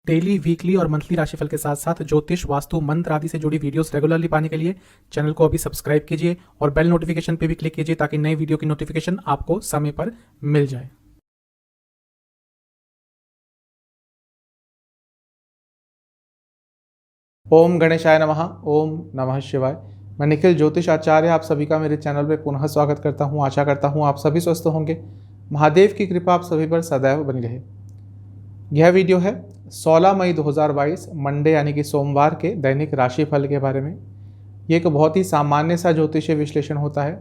Daily, weekly और monthly राशिफल के साथ साथ ज्योतिष, वास्तु, मंत्र आदि से जुड़ी वीडियोस रेगुलरली पाने के लिए चैनल को अभी सब्सक्राइब कीजिए और बेल नोटिफिकेशन पे भी क्लिक कीजिए ताकि नई वीडियो की नोटिफिकेशन आपको समय पर मिल जाए। ओम गणेशाय नमः। ओम नमः शिवाय। मैं निखिल ज्योतिष आचार्य आप सभी का मेरे चैनल पे पुनः स्वागत करता हूँ। आशा करता हूँ आप सभी स्वस्थ होंगे। महादेव की कृपा आप सभी पर सदैव बनी रहे। यह वीडियो है 16 मई 2022 मंडे यानी कि सोमवार के दैनिक राशिफल के बारे में। ये एक बहुत ही सामान्य सा ज्योतिषीय विश्लेषण होता है।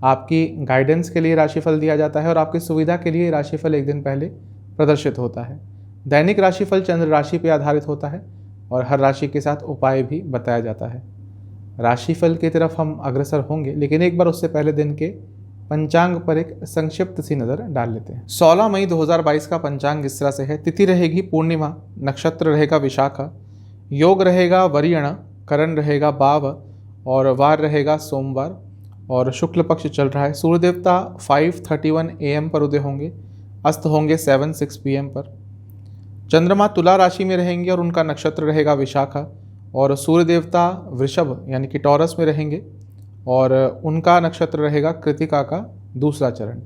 आपकी गाइडेंस के लिए राशिफल दिया जाता है और आपकी सुविधा के लिए राशिफल एक दिन पहले प्रदर्शित होता है। दैनिक राशिफल चंद्र राशि पर आधारित होता है और हर राशि के साथ उपाय भी बताया जाता है। राशिफल की तरफ हम अग्रसर होंगे, लेकिन एक बार उससे पहले दिन के पंचांग पर एक संक्षिप्त सी नज़र डाल लेते हैं। 16 मई 2022 का पंचांग इस तरह से है। तिथि रहेगी पूर्णिमा, नक्षत्र रहेगा विशाखा, योग रहेगा वरियण, करण रहेगा बाव और वार रहेगा सोमवार और शुक्ल पक्ष चल रहा है। सूर्य देवता 5:31 AM पर उदय होंगे, अस्त होंगे 7:06 PM पर। चंद्रमा तुला राशि में रहेंगे और उनका नक्षत्र रहेगा विशाखा और सूर्य देवता वृषभ यानी कि टॉरस में रहेंगे और उनका नक्षत्र रहेगा कृतिका का दूसरा चरण।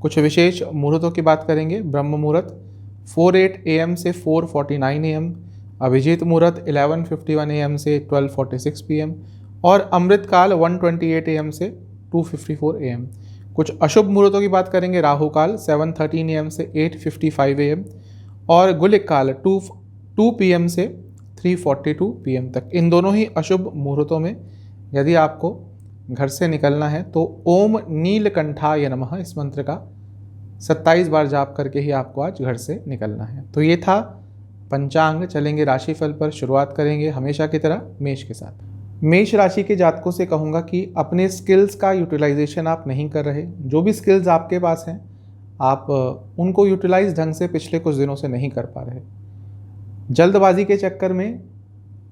कुछ विशेष मुहूर्तों की बात करेंगे। ब्रह्म मुहूर्त 4:08 AM से 4:49 AM, अभिजीत मुहूर्त 11:51 AM से 12:46 PM और अमृत काल 1:28 AM से 2:54 AM। कुछ अशुभ मुहूर्तों की बात करेंगे। राहु काल 7:13 AM से 8:55 AM और गुलिक काल 2 PM से 3:42 PM तक। इन दोनों ही अशुभ मुहूर्तों में यदि आपको घर से निकलना है तो ओम नीलकंठाय नमः इस मंत्र का 27 बार जाप करके ही आपको आज घर से निकलना है। तो ये था पंचांग। चलेंगे राशिफल पर। शुरुआत करेंगे हमेशा की तरह मेष के साथ। मेष राशि के जातकों से कहूँगा कि अपने स्किल्स का यूटिलाइजेशन आप नहीं कर रहे। जो भी स्किल्स आपके पास हैं आप उनको यूटिलाइज ढंग से पिछले कुछ दिनों से नहीं कर पा रहे। जल्दबाजी के चक्कर में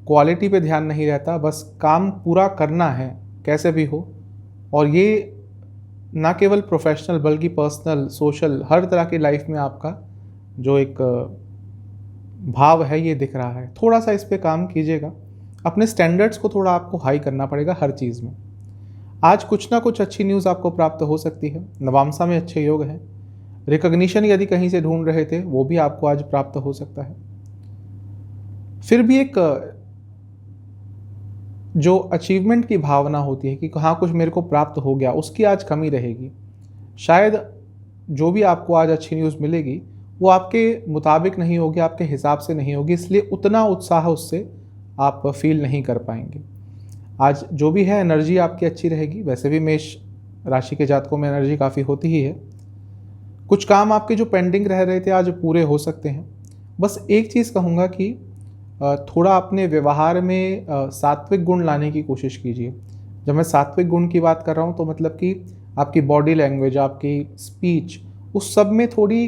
क्वालिटी पे ध्यान नहीं रहता, बस काम पूरा करना है कैसे भी हो। और ये ना केवल प्रोफेशनल बल्कि पर्सनल, सोशल, हर तरह की लाइफ में आपका जो एक भाव है ये दिख रहा है। थोड़ा सा इस पे काम कीजिएगा। अपने स्टैंडर्ड्स को थोड़ा आपको हाई करना पड़ेगा हर चीज़ में। आज कुछ ना कुछ अच्छी न्यूज़ आपको प्राप्त हो सकती है। नवामसा में अच्छे योग हैं। रिकॉग्निशन यदि कहीं से ढूंढ रहे थे वो भी आपको आज प्राप्त हो सकता है। फिर भी एक जो अचीवमेंट की भावना होती है कि हाँ कुछ मेरे को प्राप्त हो गया, उसकी आज कमी रहेगी। शायद जो भी आपको आज अच्छी न्यूज़ मिलेगी वो आपके मुताबिक नहीं होगी, आपके हिसाब से नहीं होगी, इसलिए उतना उत्साह उससे आप फील नहीं कर पाएंगे। आज जो भी है एनर्जी आपकी अच्छी रहेगी। वैसे भी मेष राशि के जातकों में एनर्जी काफ़ी होती ही है। कुछ काम आपके जो पेंडिंग रह रहे थे आज पूरे हो सकते हैं। बस एक चीज़ कहूँगा कि थोड़ा अपने व्यवहार में सात्विक गुण लाने की कोशिश कीजिए। जब मैं सात्विक गुण की बात कर रहा हूँ तो मतलब कि आपकी बॉडी लैंग्वेज, आपकी स्पीच, उस सब में थोड़ी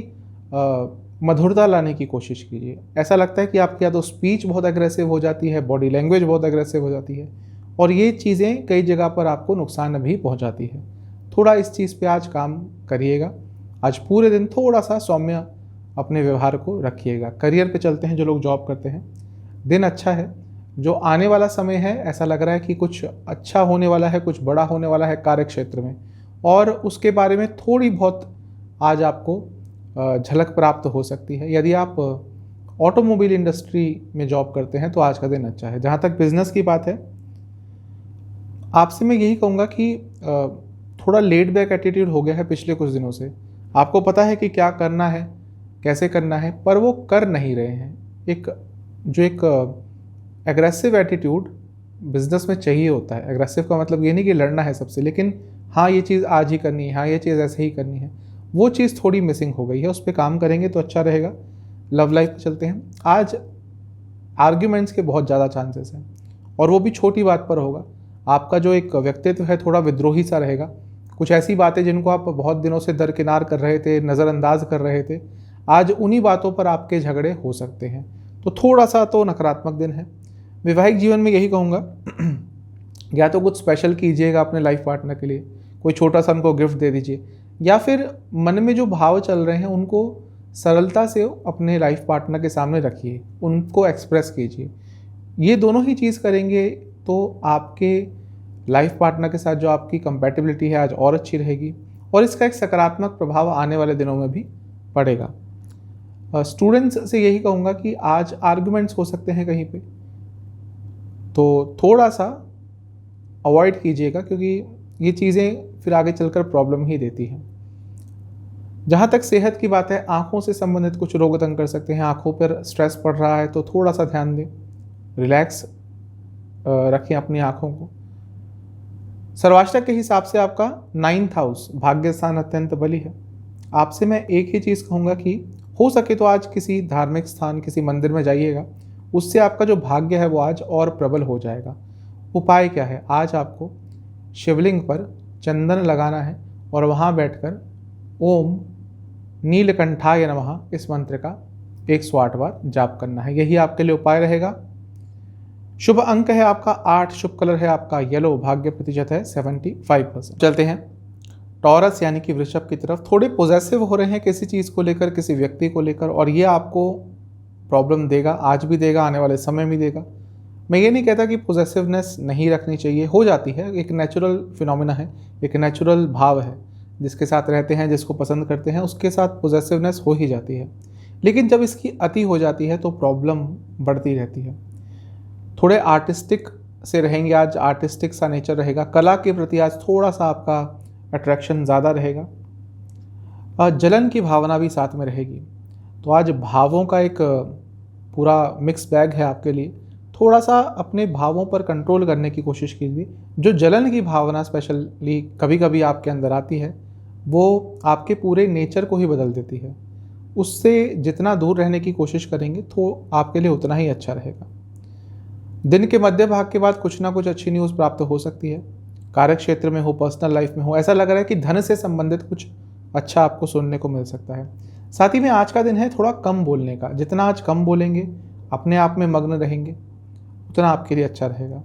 मधुरता लाने की कोशिश कीजिए। ऐसा लगता है कि आपकी या तो स्पीच बहुत एग्रेसिव हो जाती है, बॉडी लैंग्वेज बहुत एग्रेसिव हो जाती है और ये चीज़ें कई जगह पर आपको नुकसान भी पहुँचाती है। थोड़ा इस चीज़ पर आज काम करिएगा। आज पूरे दिन थोड़ा सा सौम्य अपने व्यवहार को रखिएगा। करियर पे चलते हैं जो लोग जॉब करते हैं, दिन अच्छा है। जो आने वाला समय है ऐसा लग रहा है कि कुछ अच्छा होने वाला है, कुछ बड़ा होने वाला है कार्य क्षेत्र में और उसके बारे में थोड़ी बहुत आज आपको झलक प्राप्त हो सकती है। यदि आप ऑटोमोबाइल इंडस्ट्री में जॉब करते हैं तो आज का दिन अच्छा है। जहाँ तक बिजनेस की बात है, आपसे मैं यही कहूँगा कि थोड़ा लेड बैक एटीट्यूड हो गया है पिछले कुछ दिनों से। आपको पता है कि क्या करना है, कैसे करना है, पर वो कर नहीं रहे हैं। एक एग्रेसिव एटीट्यूड बिजनेस में चाहिए होता है। एग्रेसिव का मतलब ये नहीं कि लड़ना है सबसे, लेकिन हाँ ये चीज़ आज ही करनी है, हाँ ये चीज़ ऐसे ही करनी है, वो चीज़ थोड़ी मिसिंग हो गई है। उस पर काम करेंगे तो अच्छा रहेगा। लव लाइफ पे चलते हैं। आज आर्ग्यूमेंट्स के बहुत ज़्यादा चांसेस हैं और वो भी छोटी बात पर होगा। आपका जो एक व्यक्तित्व है थोड़ा विद्रोही सा रहेगा। कुछ ऐसी बातें जिनको आप बहुत दिनों से दरकिनार कर रहे थे, नज़रअंदाज कर रहे थे, आज उन्हीं बातों पर आपके झगड़े हो सकते हैं। तो थोड़ा सा तो नकारात्मक दिन है। वैवाहिक जीवन में यही कहूँगा या तो कुछ स्पेशल कीजिएगा अपने लाइफ पार्टनर के लिए, कोई छोटा सा उनको गिफ्ट दे दीजिए, या फिर मन में जो भाव चल रहे हैं उनको सरलता से अपने लाइफ पार्टनर के सामने रखिए, उनको एक्सप्रेस कीजिए। ये दोनों ही चीज़ करेंगे तो आपके लाइफ पार्टनर के साथ जो आपकी कंपैटिबिलिटी है आज और अच्छी रहेगी और इसका एक सकारात्मक प्रभाव आने वाले दिनों में भी पड़ेगा। स्टूडेंट्स से यही कहूँगा कि आज आर्गुमेंट्स हो सकते हैं कहीं पे, तो थोड़ा सा अवॉइड कीजिएगा क्योंकि ये चीज़ें फिर आगे चलकर प्रॉब्लम ही देती हैं। जहाँ तक सेहत की बात है, आँखों से संबंधित कुछ रोग तंग कर सकते हैं। आँखों पर स्ट्रेस पड़ रहा है तो थोड़ा सा ध्यान दें, रिलैक्स रखें अपनी आँखों को। सर्वाष्टक के हिसाब से आपका 9th हाउस भाग्य स्थान अत्यंत बली है। आपसे मैं एक ही चीज़ कहूँगा कि हो सके तो आज किसी धार्मिक स्थान, किसी मंदिर में जाइएगा, उससे आपका जो भाग्य है वो आज और प्रबल हो जाएगा। उपाय क्या है? आज आपको शिवलिंग पर चंदन लगाना है और वहाँ बैठकर ओम नीलकंठाय नमः इस मंत्र का 108 बार जाप करना है। यही आपके लिए उपाय रहेगा। शुभ अंक है आपका 8, शुभ कलर है आपका येलो, भाग्य प्रतिशत है 75%। चलते हैं टॉरस यानी कि वृषभ की तरफ। थोड़े पोजेसिव हो रहे हैं किसी चीज़ को लेकर, किसी व्यक्ति को लेकर, और ये आपको प्रॉब्लम देगा, आज भी देगा, आने वाले समय में देगा। मैं ये नहीं कहता कि पोजेसिवनेस नहीं रखनी चाहिए, हो जाती है, एक नेचुरल फिनोमिना है, एक नेचुरल भाव है। जिसके साथ रहते हैं, जिसको पसंद करते हैं, उसके साथ पोजेसिवनेस हो ही जाती है। लेकिन जब इसकी अति हो जाती है तो प्रॉब्लम बढ़ती रहती है। थोड़े आर्टिस्टिक से रहेंगे आज, आर्टिस्टिक सा नेचर रहेगा। कला के प्रति आज थोड़ा सा आपका अट्रैक्शन ज़्यादा रहेगा। जलन की भावना भी साथ में रहेगी। तो आज भावों का एक पूरा मिक्स बैग है आपके लिए। थोड़ा सा अपने भावों पर कंट्रोल करने की कोशिश कीजिए। जो जलन की भावना स्पेशली कभी कभी आपके अंदर आती है, वो आपके पूरे नेचर को ही बदल देती है। उससे जितना दूर रहने की कोशिश करेंगे तो आपके लिए उतना ही अच्छा रहेगा। दिन के मध्य भाग के बाद कुछ ना कुछ अच्छी न्यूज़ प्राप्त हो सकती है। कार्य क्षेत्र में हो, पर्सनल लाइफ में हो, ऐसा लग रहा है कि धन से संबंधित कुछ अच्छा आपको सुनने को मिल सकता है। साथ ही में आज का दिन है थोड़ा कम बोलने का। जितना आज कम बोलेंगे, अपने आप में मग्न रहेंगे, उतना आपके लिए अच्छा रहेगा।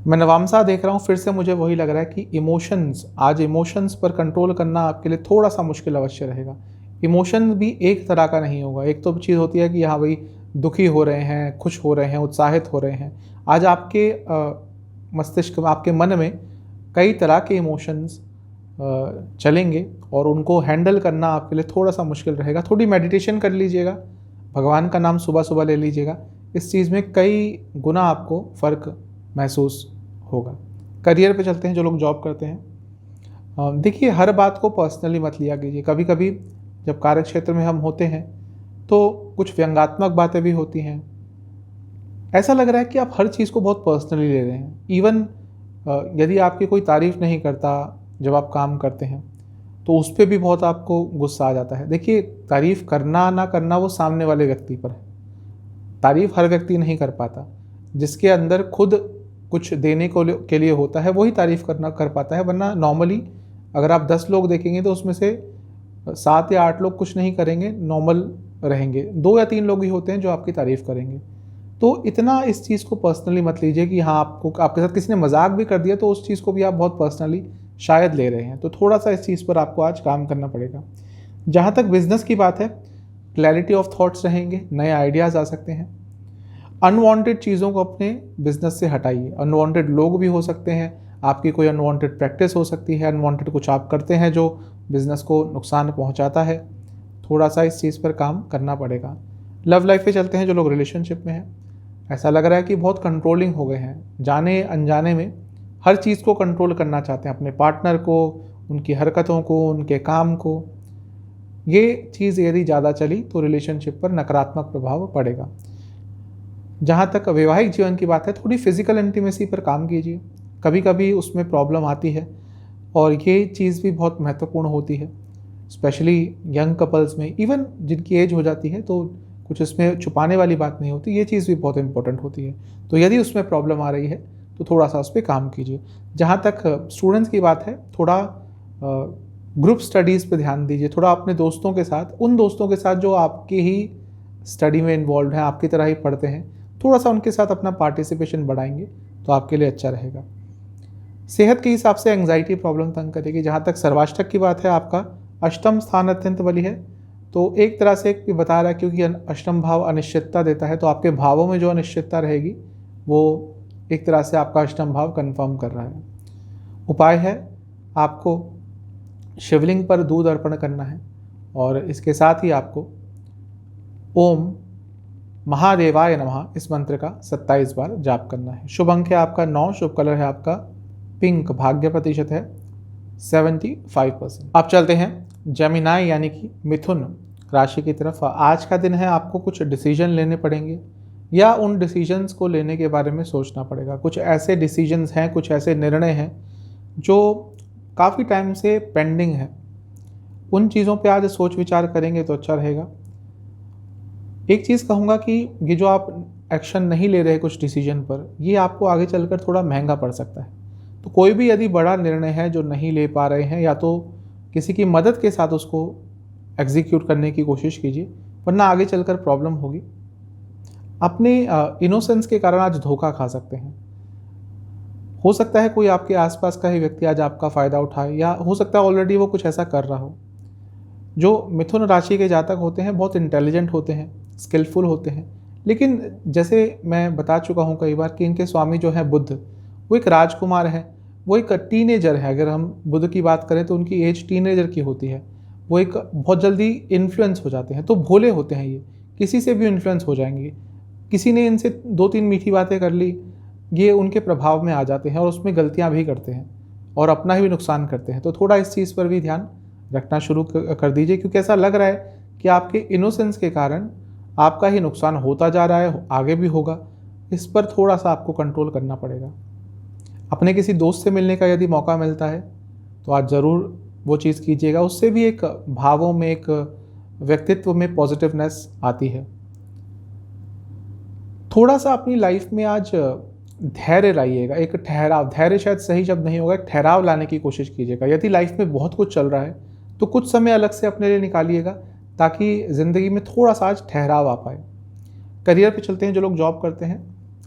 मैं नवामसा देख रहा हूँ, फिर से मुझे वही लग रहा है कि इमोशंस, आज इमोशंस पर कंट्रोल करना आपके लिए थोड़ा सा मुश्किल अवश्य रहेगा। इमोशन भी एक तरह का नहीं होगा। एक तो चीज़ होती है कि हाँ भाई दुखी हो रहे हैं, खुश हो रहे हैं, उत्साहित हो रहे हैं। आज आपके मस्तिष्क में, आपके मन में कई तरह के इमोशंस चलेंगे और उनको हैंडल करना आपके लिए थोड़ा सा मुश्किल रहेगा। थोड़ी मेडिटेशन कर लीजिएगा, भगवान का नाम सुबह सुबह ले लीजिएगा। इस चीज़ में कई गुना आपको फ़र्क महसूस होगा। करियर पे चलते हैं, जो लोग जॉब करते हैं। देखिए, हर बात को पर्सनली मत लिया कीजिए। कभी कभी जब कार्य क्षेत्र में हम होते हैं तो कुछ व्यंग्यात्मक बातें भी होती हैं। ऐसा लग रहा है कि आप हर चीज़ को बहुत पर्सनली ले रहे हैं। इवन यदि आपकी कोई तारीफ़ नहीं करता जब आप काम करते हैं तो उस पर भी बहुत आपको गुस्सा आ जाता है। देखिए, तारीफ़ करना ना करना वो सामने वाले व्यक्ति पर है। तारीफ़ हर व्यक्ति नहीं कर पाता। जिसके अंदर खुद कुछ देने के लिए होता है वही तारीफ़ कर पाता है। वरना नॉर्मली अगर आप 10 लोग देखेंगे तो उसमें से 7 या 8 लोग कुछ नहीं करेंगे, नॉर्मल रहेंगे। 2 या 3 लोग ही होते हैं जो आपकी तारीफ़ करेंगे। तो इतना इस चीज़ को पर्सनली मत लीजिए कि हाँ, आपके साथ किसी ने मजाक भी कर दिया तो उस चीज़ को भी आप बहुत पर्सनली शायद ले रहे हैं। तो थोड़ा सा इस चीज़ पर आपको आज काम करना पड़ेगा। जहाँ तक बिजनेस की बात है, क्लैरिटी ऑफ थॉट्स रहेंगे, नए आइडियाज़ आ सकते हैं। अनवांटेड चीज़ों को अपने बिजनेस से हटाइए। अनवांटेड लोग भी हो सकते हैं, आपकी कोई अनवांटेड प्रैक्टिस हो सकती है, अनवांटेड कुछ आप करते हैं जो बिज़नेस को नुकसान पहुंचाता है। थोड़ा सा इस चीज़ पर काम करना पड़ेगा। लव लाइफ पे चलते हैं, जो लोग रिलेशनशिप में हैं। ऐसा लग रहा है कि बहुत कंट्रोलिंग हो गए हैं, जाने अनजाने में हर चीज़ को कंट्रोल करना चाहते हैं, अपने पार्टनर को, उनकी हरकतों को, उनके काम को। ये चीज़ यदि ज़्यादा चली तो रिलेशनशिप पर नकारात्मक प्रभाव पड़ेगा। जहाँ तक वैवाहिक जीवन की बात है, थोड़ी फिजिकल इंटीमेसी पर काम कीजिए। कभी कभी उसमें प्रॉब्लम आती है और ये चीज़ भी बहुत महत्वपूर्ण होती है, स्पेशली यंग कपल्स में। इवन जिनकी एज हो जाती है तो कुछ इसमें छुपाने वाली बात नहीं होती, ये चीज़ भी बहुत इंपॉर्टेंट होती है। तो यदि उसमें प्रॉब्लम आ रही है तो थोड़ा सा उस पर काम कीजिए। जहाँ तक स्टूडेंट्स की बात है, थोड़ा ग्रुप स्टडीज़ पे ध्यान दीजिए। थोड़ा अपने दोस्तों के साथ, उन दोस्तों के साथ जो आपके ही स्टडी में इन्वॉल्व हैं, आपकी तरह ही पढ़ते हैं, थोड़ा सा उनके साथ अपना पार्टिसिपेशन बढ़ाएंगे तो आपके लिए अच्छा रहेगा। सेहत के हिसाब से एंग्जाइटी प्रॉब्लम तंग करेगी। जहाँ तक सर्वाष्टक की बात है, आपका 8वां स्थान अत्यंत बली है। तो एक तरह से एक बता रहा है, क्योंकि अष्टम भाव अनिश्चितता देता है, तो आपके भावों में जो अनिश्चितता रहेगी वो एक तरह से आपका अष्टम भाव कंफर्म कर रहा है। उपाय है आपको शिवलिंग पर दूध अर्पण करना है और इसके साथ ही आपको ओम महादेवाय नमः इस मंत्र का 27 बार जाप करना है। शुभ अंक है आपका 9, शुभ कलर है आपका पिंक, भाग्य प्रतिशत है 75%। अब चलते हैं जेमिनाई यानी कि मिथुन राशि की तरफ। आज का दिन है, आपको कुछ डिसीजन लेने पड़ेंगे या उन डिसीजंस को लेने के बारे में सोचना पड़ेगा। कुछ ऐसे डिसीजंस हैं, कुछ ऐसे निर्णय हैं जो काफ़ी टाइम से पेंडिंग है, उन चीज़ों पे आज सोच विचार करेंगे तो अच्छा रहेगा। एक चीज़ कहूँगा कि ये जो आप एक्शन नहीं ले रहे कुछ डिसीजन पर, ये आपको आगे चलकर थोड़ा महंगा पड़ सकता है। तो कोई भी यदि बड़ा निर्णय है जो नहीं ले पा रहे हैं, या तो किसी की मदद के साथ उसको एग्जीक्यूट करने की कोशिश कीजिए, वरना आगे चलकर प्रॉब्लम होगी। अपने इनोसेंस के कारण आज धोखा खा सकते हैं। हो सकता है कोई आपके आसपास का ही व्यक्ति आज आपका फ़ायदा उठाए, या हो सकता है ऑलरेडी वो कुछ ऐसा कर रहा हो। जो मिथुन राशि के जातक होते हैं बहुत इंटेलिजेंट होते हैं, स्किलफुल होते हैं, लेकिन जैसे मैं बता चुका हूँ कई बार कि इनके स्वामी जो है बुध, वो एक राजकुमार है, वो एक टीनेजर है। अगर हम बुध की बात करें तो उनकी एज टीनेजर की होती है। वो एक बहुत जल्दी इन्फ्लुएंस हो जाते हैं, तो भोले होते हैं ये, किसी से भी इन्फ्लुएंस हो जाएंगे। किसी ने इनसे 2-3 मीठी बातें कर ली, ये उनके प्रभाव में आ जाते हैं और उसमें गलतियां भी करते हैं और अपना ही भी नुकसान करते हैं। तो थोड़ा इस चीज़ पर भी ध्यान रखना शुरू कर दीजिए, क्योंकि ऐसा लग रहा है कि आपके इनोसेंस के कारण आपका ही नुकसान होता जा रहा है, आगे भी होगा। इस पर थोड़ा सा आपको कंट्रोल करना पड़ेगा। अपने किसी दोस्त से मिलने का यदि मौका मिलता है तो आज ज़रूर वो चीज़ कीजिएगा, उससे भी एक भावों में, एक व्यक्तित्व में पॉजिटिवनेस आती है। थोड़ा सा अपनी लाइफ में आज धैर्य लाइएगा, एक ठहराव, धैर्य शायद सही शब्द नहीं होगा, एक ठहराव लाने की कोशिश कीजिएगा। यदि लाइफ में बहुत कुछ चल रहा है तो कुछ समय अलग से अपने लिए निकालिएगा, ताकि ज़िंदगी में थोड़ा सा आज ठहराव आ पाए। करियर पे चलते हैं। जो लोग जॉब करते हैं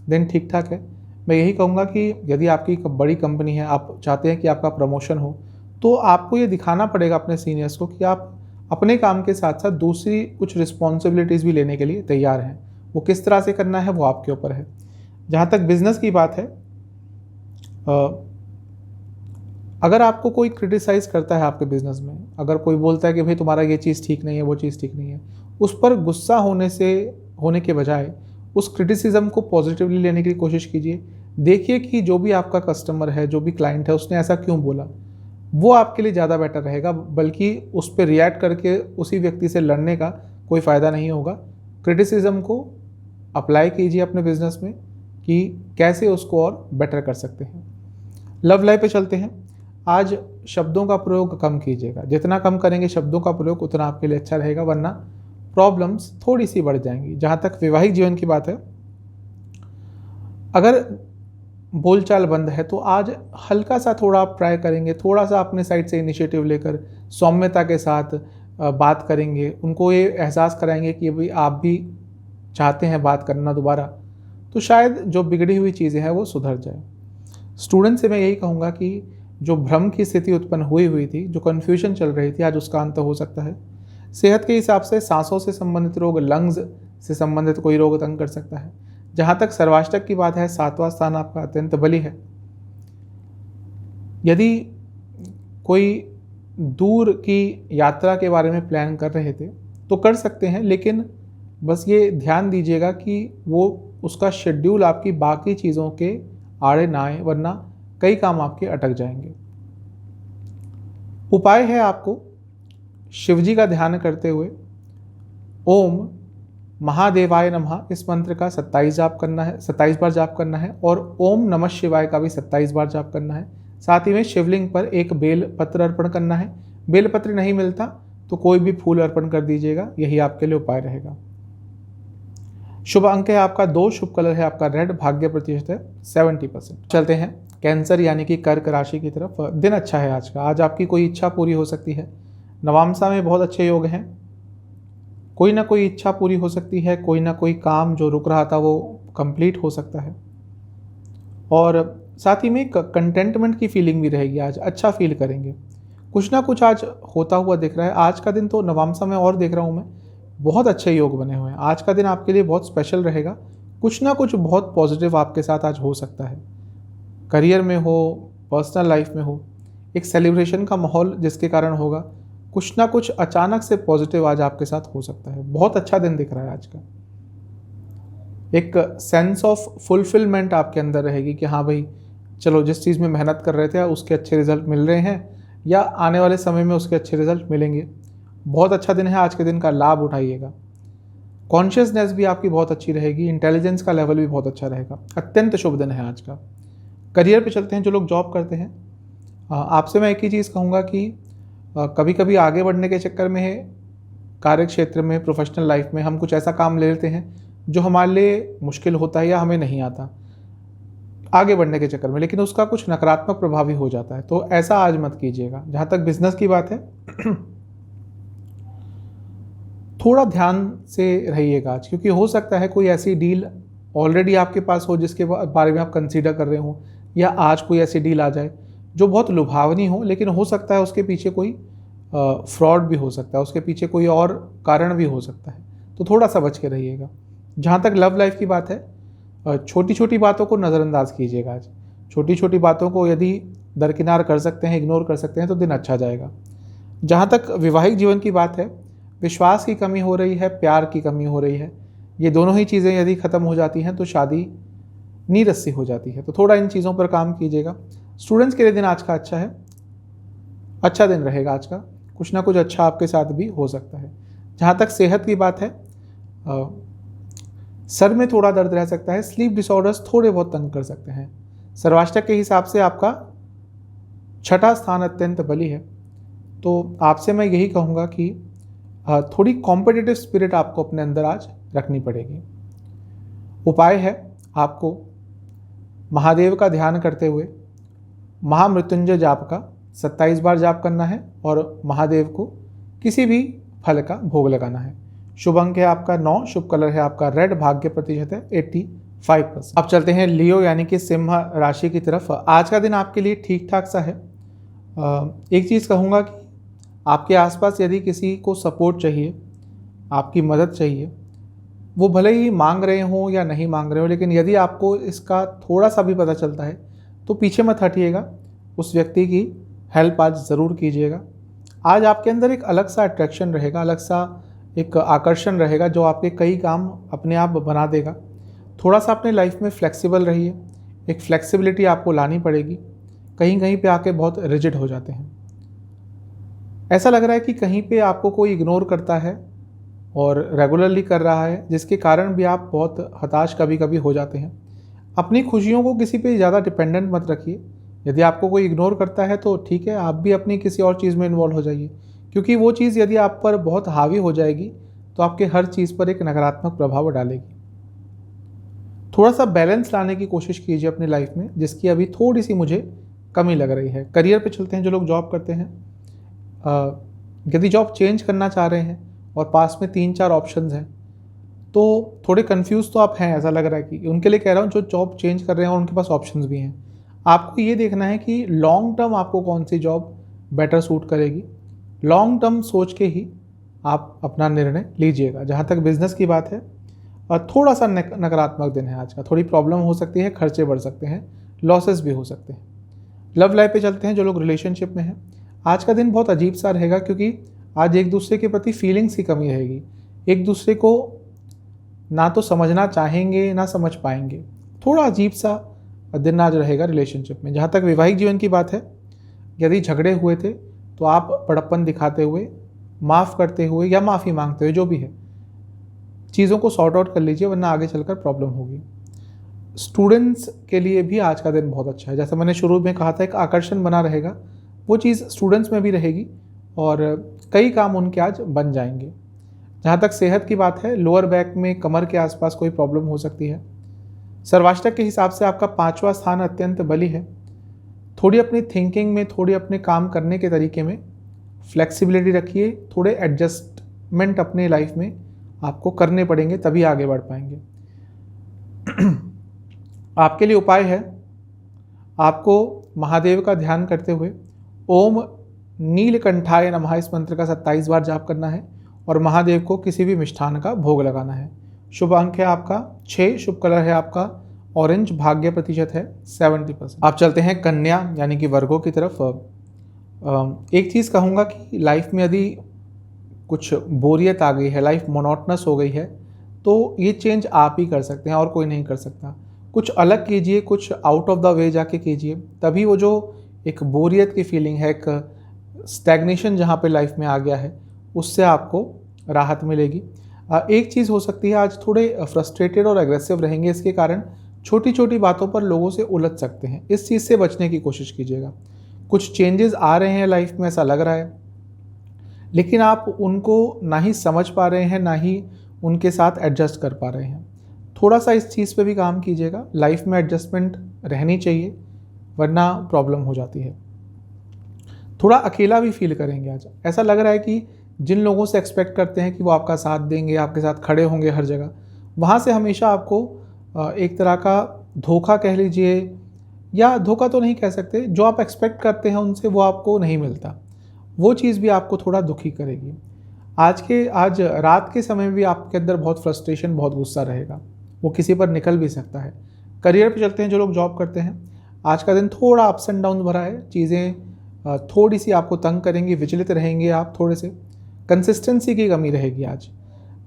दिन ठीक ठाक है। मैं यही कहूँगा कि यदि आपकी एक बड़ी कंपनी है, आप चाहते हैं कि आपका प्रमोशन हो, तो आपको ये दिखाना पड़ेगा अपने सीनियर्स को कि आप अपने काम के साथ साथ दूसरी कुछ रिस्पॉन्सिबिलिटीज़ भी लेने के लिए तैयार हैं। वो किस तरह से करना है वो आपके ऊपर है। जहाँ तक बिजनेस की बात है, अगर आपको कोई क्रिटिसाइज़ करता है आपके बिजनेस में, अगर कोई बोलता है कि भाई तुम्हारा ये चीज़ ठीक नहीं है, वो चीज़ ठीक नहीं है, उस पर गुस्सा होने के बजाय उस क्रिटिसिज्म को पॉजिटिवली लेने की कोशिश कीजिए। देखिए कि जो भी आपका कस्टमर है, जो भी क्लाइंट है, उसने ऐसा क्यों बोला, वो आपके लिए ज़्यादा बेटर रहेगा, बल्कि उस पर रिएक्ट करके उसी व्यक्ति से लड़ने का कोई फ़ायदा नहीं होगा। क्रिटिसिज्म को अप्लाई कीजिए अपने बिजनेस में कि कैसे उसको और बेटर कर सकते हैं। लव लाइफ पे चलते हैं। आज शब्दों का प्रयोग कम कीजिएगा, जितना कम करेंगे शब्दों का प्रयोग उतना आपके लिए अच्छा रहेगा, वरना प्रॉब्लम्स थोड़ी सी बढ़ जाएंगी। जहाँ तक वैवाहिक जीवन की बात है, अगर बोलचाल बंद है तो आज हल्का सा थोड़ा आप ट्राई करेंगे, थोड़ा सा अपने साइड से इनिशिएटिव लेकर सौम्यता के साथ बात करेंगे, उनको ये एहसास कराएंगे कि भाई आप भी चाहते हैं बात करना दोबारा, तो शायद जो बिगड़ी हुई चीज़ें हैं वो सुधर जाए। स्टूडेंट से मैं यही कहूँगा कि जो भ्रम की स्थिति उत्पन्न हुई थी, जो कन्फ्यूजन चल रही थी, आज उसका अंत हो सकता है। सेहत के हिसाब से सांसों से संबंधित रोग, लंग्स से संबंधित कोई रोग तंग कर सकता है। जहाँ तक सर्वाष्टक की बात है, 7वां स्थान आपका अत्यंत बली है। यदि कोई दूर की यात्रा के बारे में प्लान कर रहे थे तो कर सकते हैं, लेकिन बस ये ध्यान दीजिएगा कि वो उसका शेड्यूल आपकी बाकी चीज़ों के आड़े ना आए, वरना कई काम आपके अटक जाएंगे। उपाय है आपको शिवजी का ध्यान करते हुए ओम महादेवाय नमः इस मंत्र का 27 बार जाप करना है और ओम नमः शिवाय का भी 27 बार जाप करना है। साथ ही में शिवलिंग पर एक बेल पत्र अर्पण करना है। बेल पत्र नहीं मिलता तो कोई भी फूल अर्पण कर दीजिएगा, यही आपके लिए उपाय रहेगा। शुभ अंक है आपका 2, शुभ कलर है आपका रेड, भाग्य प्रतिशत है 70%। चलते हैं कैंसर यानी कि कर्क राशि की तरफ। दिन अच्छा है आज का। आज आपकी कोई इच्छा पूरी हो सकती है। नवामसा में बहुत अच्छे योग हैं, कोई ना कोई इच्छा पूरी हो सकती है, कोई ना कोई काम जो रुक रहा था वो कंप्लीट हो सकता है, और साथ ही में कंटेंटमेंट की फीलिंग भी रहेगी। आज अच्छा फील करेंगे। कुछ ना कुछ आज होता हुआ दिख रहा है। आज का दिन तो नवांशा में और देख रहा हूँ मैं, बहुत अच्छे योग बने हुए हैं। आज का दिन आपके लिए बहुत स्पेशल रहेगा। कुछ ना कुछ बहुत पॉजिटिव आपके साथ आज हो सकता है, करियर में हो, पर्सनल लाइफ में हो, एक सेलिब्रेशन का माहौल जिसके कारण होगा। कुछ ना कुछ अचानक से पॉजिटिव आज आपके साथ हो सकता है। बहुत अच्छा दिन दिख रहा है आज का। एक सेंस ऑफ फुलफिलमेंट आपके अंदर रहेगी कि हाँ भाई चलो, जिस चीज़ में मेहनत कर रहे थे उसके अच्छे रिजल्ट मिल रहे हैं या आने वाले समय में उसके अच्छे रिजल्ट मिलेंगे। बहुत अच्छा दिन है। आज के दिन का लाभ उठाइएगा। कॉन्शियसनेस भी आपकी बहुत अच्छी रहेगी, इंटेलिजेंस का लेवल भी बहुत अच्छा रहेगा। अत्यंत शुभ दिन है आज का। करियर पे चलते हैं। जो लोग जॉब करते हैं, आपसे मैं एक ही चीज़ कहूँगा कि कभी कभी आगे बढ़ने के चक्कर में, कार्य क्षेत्र में, प्रोफेशनल लाइफ में हम कुछ ऐसा काम ले लेते हैं जो हमारे लिए मुश्किल होता है या हमें नहीं आता आगे बढ़ने के चक्कर में, लेकिन उसका कुछ नकारात्मक प्रभाव भी हो जाता है। तो ऐसा आज मत कीजिएगा। जहाँ तक बिजनेस की बात है, थोड़ा ध्यान से रहिएगा आज, क्योंकि हो सकता है कोई ऐसी डील ऑलरेडी आपके पास हो जिसके बारे में आप कंसीडर कर रहे हो, या आज कोई ऐसी डील आ जाए जो बहुत लुभावनी हो, लेकिन हो सकता है उसके पीछे कोई फ्रॉड भी हो सकता है, उसके पीछे कोई और कारण भी हो सकता है। तो थोड़ा सा बच के रहिएगा। जहाँ तक लव लाइफ की बात है, छोटी छोटी बातों को नज़रअंदाज कीजिएगा आज। छोटी छोटी बातों को यदि दरकिनार कर सकते हैं, इग्नोर कर सकते हैं, तो दिन अच्छा जाएगा। जहाँ तक वैवाहिक जीवन की बात है, विश्वास की कमी हो रही है, प्यार की कमी हो रही है। ये दोनों ही चीज़ें यदि ख़त्म हो जाती हैं तो शादी नीरस सी हो जाती है। तो थोड़ा इन चीज़ों पर काम कीजिएगा। स्टूडेंट्स के लिए दिन आज का अच्छा है, अच्छा दिन रहेगा आज का। कुछ ना कुछ अच्छा आपके साथ भी हो सकता है। जहाँ तक सेहत की बात है, सर में थोड़ा दर्द रह सकता है, स्लीप डिसऑर्डर्स थोड़े बहुत तंग कर सकते हैं। सर्वाष्टक के हिसाब से आपका 6ठा स्थान अत्यंत बली है। तो आपसे मैं यही कहूँगा कि थोड़ी कॉम्पिटिटिव स्पिरिट आपको अपने अंदर आज रखनी पड़ेगी। उपाय है आपको महादेव का ध्यान करते हुए महामृत्युंजय जाप का 27 बार जाप करना है और महादेव को किसी भी फल का भोग लगाना है। शुभ अंक है आपका 9, शुभ कलर है आपका रेड, भाग्य प्रतिशत है 85%। अब चलते हैं लियो यानी कि सिंह राशि की तरफ। आज का दिन आपके लिए ठीक ठाक सा है। एक चीज़ कहूँगा कि आपके आसपास यदि किसी को सपोर्ट चाहिए, आपकी मदद चाहिए, वो भले ही मांग रहे हों या नहीं मांग रहे हो, लेकिन यदि आपको इसका थोड़ा सा भी पता चलता है तो पीछे मत हटिएगा, उस व्यक्ति की हेल्प आज ज़रूर कीजिएगा। आज आपके अंदर एक अलग सा अट्रैक्शन रहेगा, अलग सा एक आकर्षण रहेगा जो आपके कई काम अपने आप बना देगा। थोड़ा सा अपने लाइफ में फ्लेक्सिबल रहिए, एक फ्लेक्सिबिलिटी आपको लानी पड़ेगी। कहीं कहीं पे आके बहुत रिजिड हो जाते हैं। ऐसा लग रहा है कि कहीं पे आपको कोई इग्नोर करता है और रेगुलरली कर रहा है, जिसके कारण भी आप बहुत हताश कभी कभी हो जाते हैं। अपनी खुशियों को किसी पे ज़्यादा डिपेंडेंट मत रखिए। यदि आपको कोई इग्नोर करता है तो ठीक है, आप भी अपनी किसी और चीज़ में इन्वॉल्व हो जाइए, क्योंकि वो चीज़ यदि आप पर बहुत हावी हो जाएगी तो आपके हर चीज़ पर एक नकारात्मक प्रभाव डालेगी। थोड़ा सा बैलेंस लाने की कोशिश कीजिए अपनी लाइफ में, जिसकी अभी थोड़ी सी मुझे कमी लग रही है। करियर पे चलते हैं। जो लोग जॉब करते हैं, यदि जॉब चेंज करना चाह रहे हैं और पास में 3-4 ऑप्शंस हैं तो थोड़े कंफ्यूज तो आप हैं। ऐसा लग रहा है कि उनके लिए कह रहा हूँ जो जॉब चेंज कर रहे हैं और उनके पास ऑप्शंस भी हैं। आपको ये देखना है कि लॉन्ग टर्म आपको कौन सी जॉब बेटर सूट करेगी। लॉन्ग टर्म सोच के ही आप अपना निर्णय लीजिएगा। जहाँ तक बिजनेस की बात है, और थोड़ा सा नकारात्मक दिन है आज का। थोड़ी प्रॉब्लम हो सकती है, खर्चे बढ़ सकते हैं, लॉसेस भी हो सकते हैं। लव लाइफ पे चलते हैं। जो लोग रिलेशनशिप में हैं, आज का दिन बहुत अजीब सा रहेगा, क्योंकि आज एक दूसरे के प्रति फीलिंग्स की कमी रहेगी। एक दूसरे को ना तो समझना चाहेंगे ना समझ पाएंगे। थोड़ा अजीब सा दिन आज रहेगा रिलेशनशिप में। जहाँ तक वैवाहिक जीवन की बात है, यदि झगड़े हुए थे तो आप बड़प्पन दिखाते हुए, माफ़ करते हुए या माफ़ी मांगते हुए, जो भी है, चीज़ों को सॉर्ट आउट कर लीजिए, वरना आगे चलकर प्रॉब्लम होगी। स्टूडेंट्स के लिए भी आज का दिन बहुत अच्छा है। जैसा मैंने शुरू में कहा था, एक आकर्षण बना रहेगा, वो चीज़ स्टूडेंट्स में भी रहेगी और कई काम उनके आज बन जाएंगे। जहाँ तक सेहत की बात है, लोअर बैक में, कमर के आसपास कोई प्रॉब्लम हो सकती है। सर्वाष्टक के हिसाब से आपका 5वां स्थान अत्यंत बली है। थोड़ी अपनी थिंकिंग में, थोड़ी अपने काम करने के तरीके में फ्लेक्सिबिलिटी रखिए। थोड़े एडजस्टमेंट अपने लाइफ में आपको करने पड़ेंगे, तभी आगे बढ़ पाएंगे। आपके लिए उपाय है, आपको महादेव का ध्यान करते हुए ओम नीलकंठाय नमः इस मंत्र का 27 बार जाप करना है और महादेव को किसी भी मिष्ठान का भोग लगाना है। शुभ अंक है आपका 6, शुभ कलर है आपका ऑरेंज, भाग्य प्रतिशत है 70%। आप चलते हैं कन्या यानी कि वर्गों की तरफ। एक चीज़ कहूँगा कि लाइफ में यदि कुछ बोरियत आ गई है, लाइफ मोनोटनस हो गई है, तो ये चेंज आप ही कर सकते हैं और कोई नहीं कर सकता। कुछ अलग कीजिए, कुछ आउट ऑफ द वे जाके कीजिए, तभी वो जो एक बोरियत की फीलिंग है, एक स्टैग्नेशन जहाँ पे लाइफ में आ गया है, उससे आपको राहत मिलेगी। एक चीज़ हो सकती है, आज थोड़े फ्रस्ट्रेटेड और एग्रेसिव रहेंगे, इसके कारण छोटी छोटी बातों पर लोगों से उलझ सकते हैं। इस चीज़ से बचने की कोशिश कीजिएगा। कुछ चेंजेस आ रहे हैं लाइफ में, ऐसा लग रहा है, लेकिन आप उनको ना ही समझ पा रहे हैं, ना ही उनके साथ एडजस्ट कर पा रहे हैं। थोड़ा सा इस चीज़ पे भी काम कीजिएगा। लाइफ में एडजस्टमेंट रहनी चाहिए, वरना प्रॉब्लम हो जाती है। थोड़ा अकेला भी फील करेंगे आज। ऐसा लग रहा है कि जिन लोगों से एक्सपेक्ट करते हैं कि वो आपका साथ देंगे, आपके साथ खड़े होंगे हर जगह, वहाँ से हमेशा आपको एक तरह का धोखा कह लीजिए, या धोखा तो नहीं कह सकते, जो आप एक्सपेक्ट करते हैं उनसे वो आपको नहीं मिलता। वो चीज़ भी आपको थोड़ा दुखी करेगी। आज रात के समय भी आपके अंदर बहुत फ्रस्ट्रेशन, बहुत गुस्सा रहेगा, वो किसी पर निकल भी सकता है। करियर पे चलते हैं जो लोग जॉब करते हैं, आज का दिन थोड़ा अप्स एंड डाउन भरा है। चीज़ें थोड़ी सी आपको तंग करेंगी, विचलित रहेंगे आप, थोड़े से कंसिस्टेंसी की कमी रहेगी आज।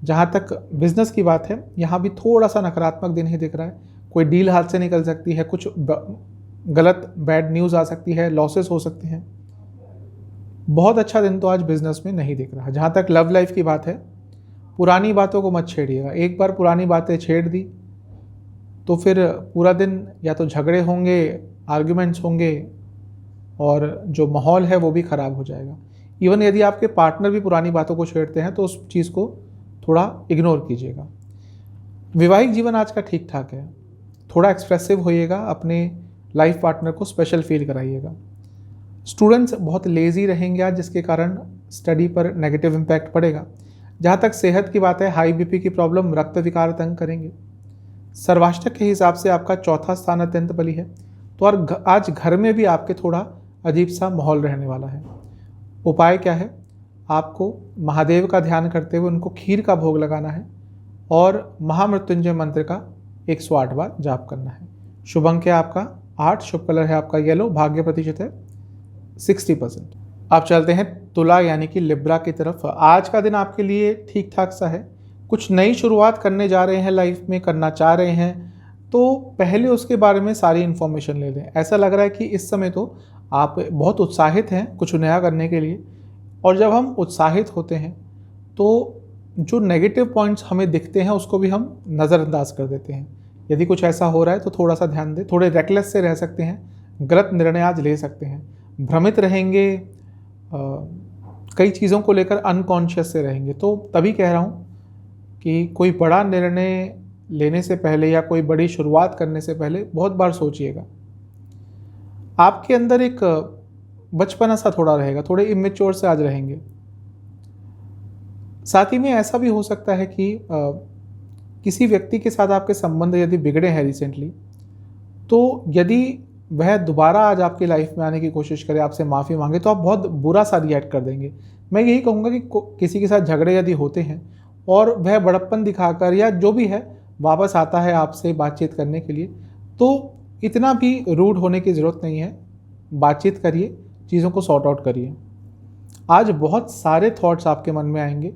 जहाँ तक बिजनेस की बात है, यहाँ भी थोड़ा सा नकारात्मक दिन ही दिख रहा है। कोई डील हाथ से निकल सकती है, कुछ गलत बैड न्यूज़ आ सकती है, लॉसेस हो सकते हैं। बहुत अच्छा दिन तो आज बिजनेस में नहीं दिख रहा। जहाँ तक लव लाइफ की बात है, पुरानी बातों को मत छेड़िएगा। एक बार पुरानी बातें छेड़ दी तो फिर पूरा दिन या तो झगड़े होंगे, आर्ग्यूमेंट्स होंगे, और जो माहौल है वो भी ख़राब हो जाएगा। इवन यदि आपके पार्टनर भी पुरानी बातों को छेड़ते हैं तो उस चीज़ को थोड़ा इग्नोर कीजिएगा। वैवाहिक जीवन आज का ठीक ठाक है। थोड़ा एक्सप्रेसिव होइएगा, अपने लाइफ पार्टनर को स्पेशल फील कराइएगा। स्टूडेंट्स बहुत लेज़ी रहेंगे आज, जिसके कारण स्टडी पर नेगेटिव इम्पैक्ट पड़ेगा। जहाँ तक सेहत की बात है, हाई बीपी की प्रॉब्लम, रक्त विकार तंग करेंगे। सर्वाष्टक के हिसाब से आपका चौथा स्थान अत्यंत बली है, तो आज घर में भी आपके थोड़ा अजीब सा माहौल रहने वाला है। उपाय क्या है? आपको महादेव का ध्यान करते हुए उनको खीर का भोग लगाना है और महामृत्युंजय मंत्र का 108 बार जाप करना है। शुभ अंक है आपका 8, शुभ कलर है आपका येलो, भाग्य प्रतिशत है 60%। आप चलते हैं तुला यानी कि लिब्रा की तरफ। आज का दिन आपके लिए ठीक ठाक सा है। कुछ नई शुरुआत करने जा रहे हैं लाइफ में, करना चाह रहे हैं, तो पहले उसके बारे में सारी इन्फॉर्मेशन ले लें। ऐसा लग रहा है कि इस समय तो आप बहुत उत्साहित हैं कुछ नया करने के लिए, और जब हम उत्साहित होते हैं तो जो नेगेटिव पॉइंट्स हमें दिखते हैं उसको भी हम नज़रअंदाज कर देते हैं। यदि कुछ ऐसा हो रहा है तो थोड़ा सा ध्यान दें। थोड़े रेकलेस से रह सकते हैं, गलत निर्णय आज ले सकते हैं, भ्रमित रहेंगे, कई चीज़ों को लेकर अनकॉन्शियस से रहेंगे। तो तभी कह रहा हूँ कि कोई बड़ा निर्णय लेने से पहले या कोई बड़ी शुरुआत करने से पहले बहुत बार सोचिएगा। आपके अंदर एक बचपना सा थोड़ा रहेगा, थोड़े इमेच्योर से आज रहेंगे। साथ ही में ऐसा भी हो सकता है कि किसी व्यक्ति के साथ आपके संबंध यदि बिगड़े हैं रिसेंटली, तो यदि वह दोबारा आज आपकी लाइफ में आने की कोशिश करे, आपसे माफ़ी मांगे, तो आप बहुत बुरा सा रिएक्ट कर देंगे। मैं यही कहूँगा कि किसी के साथ झगड़े यदि होते हैं और वह बड़प्पन दिखाकर या जो भी है वापस आता है आपसे बातचीत करने के लिए, तो इतना भी रूड होने की ज़रूरत नहीं है। बातचीत करिए, चीज़ों को सॉर्ट आउट करिए। आज बहुत सारे थॉट्स आपके मन में आएंगे,